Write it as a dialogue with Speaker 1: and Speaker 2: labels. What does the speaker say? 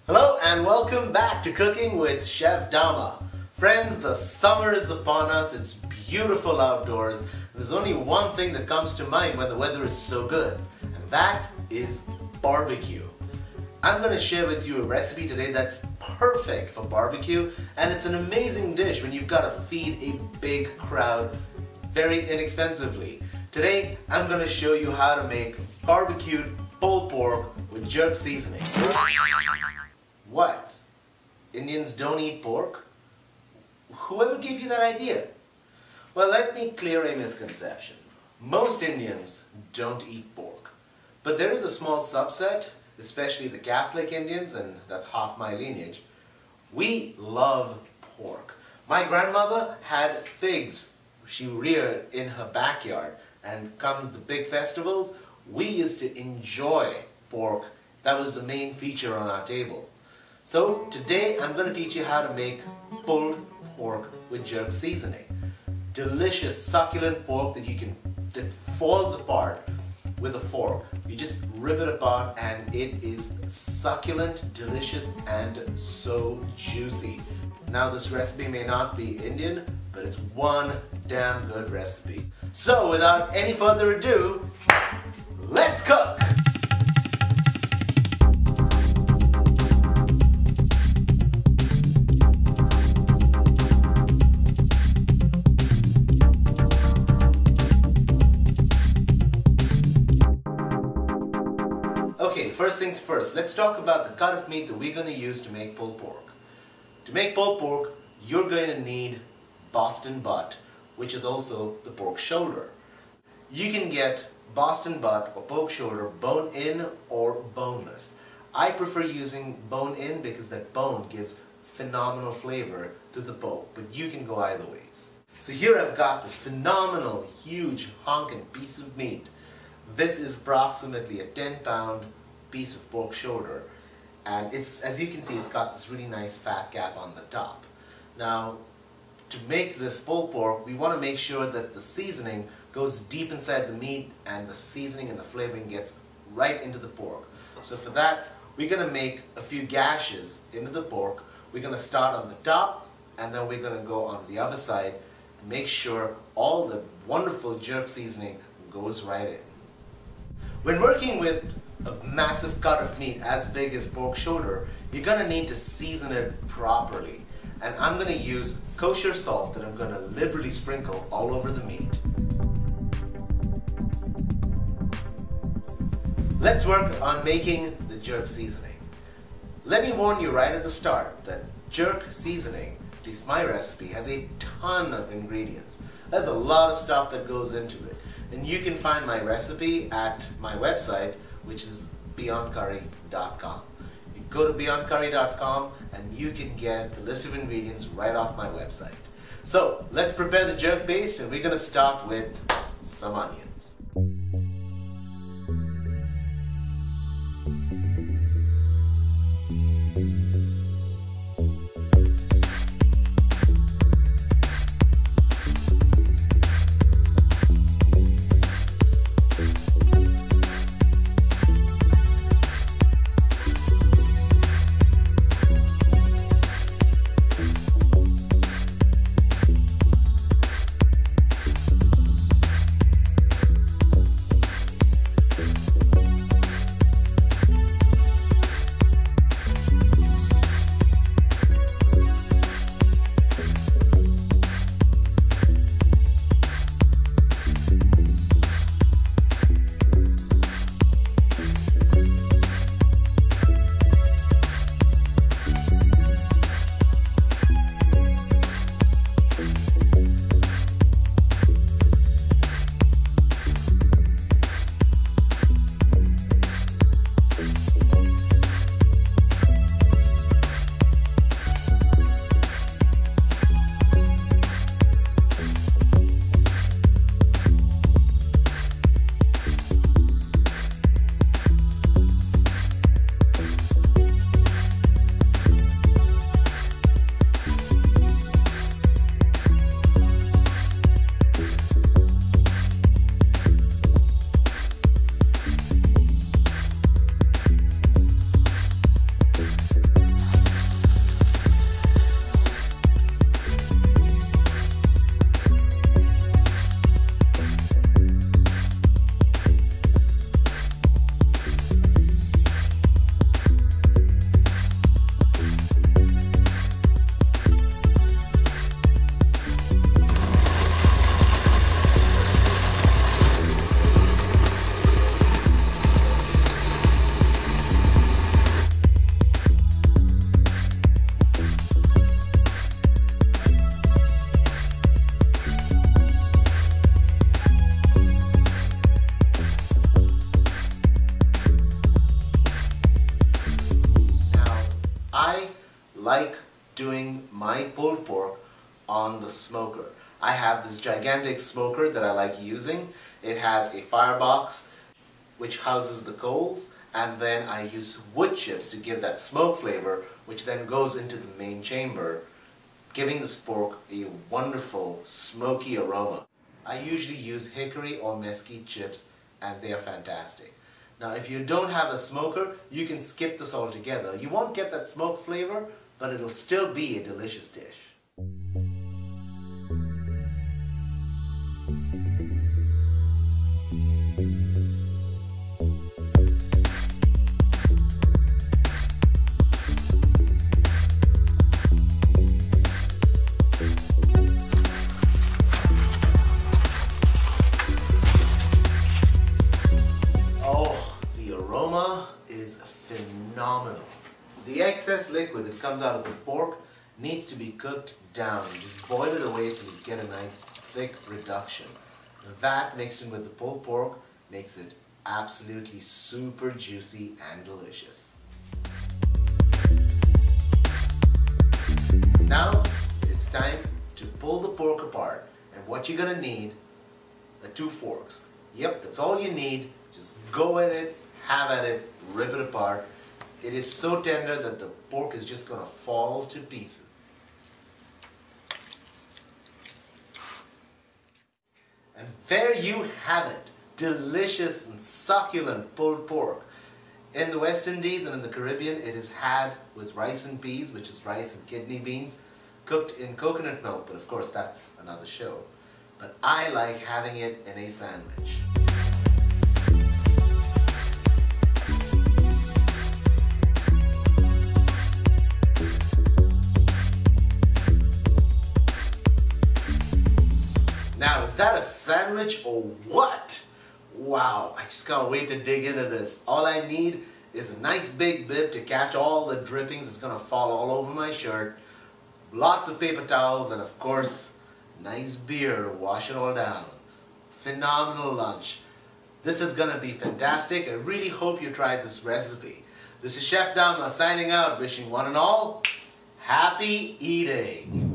Speaker 1: Hello and welcome back to Cooking with Chef Dama. Friends, the summer is upon us. It's beautiful outdoors. There's only one thing that comes to mind when the weather is so good, and that is barbecue. I'm going to share with you a recipe today that's perfect for barbecue, and it's an amazing dish when you've got to feed a big crowd very inexpensively. Today, I'm going to show you how to make barbecued pulled pork with jerk seasoning. What? Indians don't eat pork? Whoever gave you that idea? Well, let me clear a misconception. Most Indians don't eat pork. But there is a small subset, especially the Catholic Indians, and that's half my lineage. We love pork. My grandmother had pigs she reared in her backyard, and come the big festivals, we used to enjoy pork. That was the main feature on our table. So today I'm going to teach you how to make pulled pork with jerk seasoning. Delicious, succulent pork that falls apart with a fork. You just rip it apart and it is succulent, delicious, and so juicy. Now this recipe may not be Indian, but it's one damn good recipe. So without any further ado, let's cook! Okay, first things first, let's talk about the cut of meat that we're going to use to make pulled pork. To make pulled pork, you're going to need Boston butt, which is also the pork shoulder. You can get Boston butt or pork shoulder bone in or boneless. I prefer using bone in because that bone gives phenomenal flavor to the pork, but you can go either ways. So here I've got this phenomenal, huge, honking piece of meat. This is approximately a 10-pound piece of pork shoulder, and it's, as you can see, it's got this really nice fat cap on the top. Now, to make this pulled pork, we want to make sure that the seasoning goes deep inside the meat and the seasoning and the flavoring gets right into the pork. So for that, we're going to make a few gashes into the pork. We're going to start on the top, and then we're going to go on the other side and make sure all the wonderful jerk seasoning goes right in. When working with a massive cut of meat as big as pork shoulder, you're going to need to season it properly. And I'm going to use kosher salt that I'm going to liberally sprinkle all over the meat. Let's work on making the jerk seasoning. Let me warn you right at the start that jerk seasoning, at least my recipe, has a ton of ingredients. There's a lot of stuff that goes into it. And you can find my recipe at my website, which is beyondcurry.com. You go to beyondcurry.com and you can get the list of ingredients right off my website. So let's prepare the jerk paste, and we're going to start with some onions. like doing my pulled pork on the smoker. I have this gigantic smoker that I like using. It has a firebox which houses the coals, and then I use wood chips to give that smoke flavor, which then goes into the main chamber, giving this pork a wonderful smoky aroma. I usually use hickory or mesquite chips, and they are fantastic. Now if you don't have a smoker, you can skip this altogether. You won't get that smoke flavor, but it'll still be a delicious dish. Is phenomenal. The excess liquid that comes out of the pork needs to be cooked down. You just boil it away till you get a nice thick reduction. That mixed in with the pulled pork makes it absolutely super juicy and delicious. Now it's time to pull the pork apart, and what you're gonna need are 2 forks. Yep, that's all you need. Just go at it, have at it, rip it apart. It is so tender that the pork is just going to fall to pieces. And there you have it, delicious and succulent pulled pork. In the West Indies and in the Caribbean, it is had with rice and peas, which is rice and kidney beans, cooked in coconut milk, but of course that's another show. But I like having it in a sandwich. Now, is that a sandwich or what? Wow, I just can't wait to dig into this. All I need is a nice big bib to catch all the drippings. It's gonna fall all over my shirt. Lots of paper towels, and of course, nice beer to wash it all down. Phenomenal lunch. This is gonna be fantastic. I really hope you tried this recipe. This is Chef Dama signing out, wishing one and all happy eating.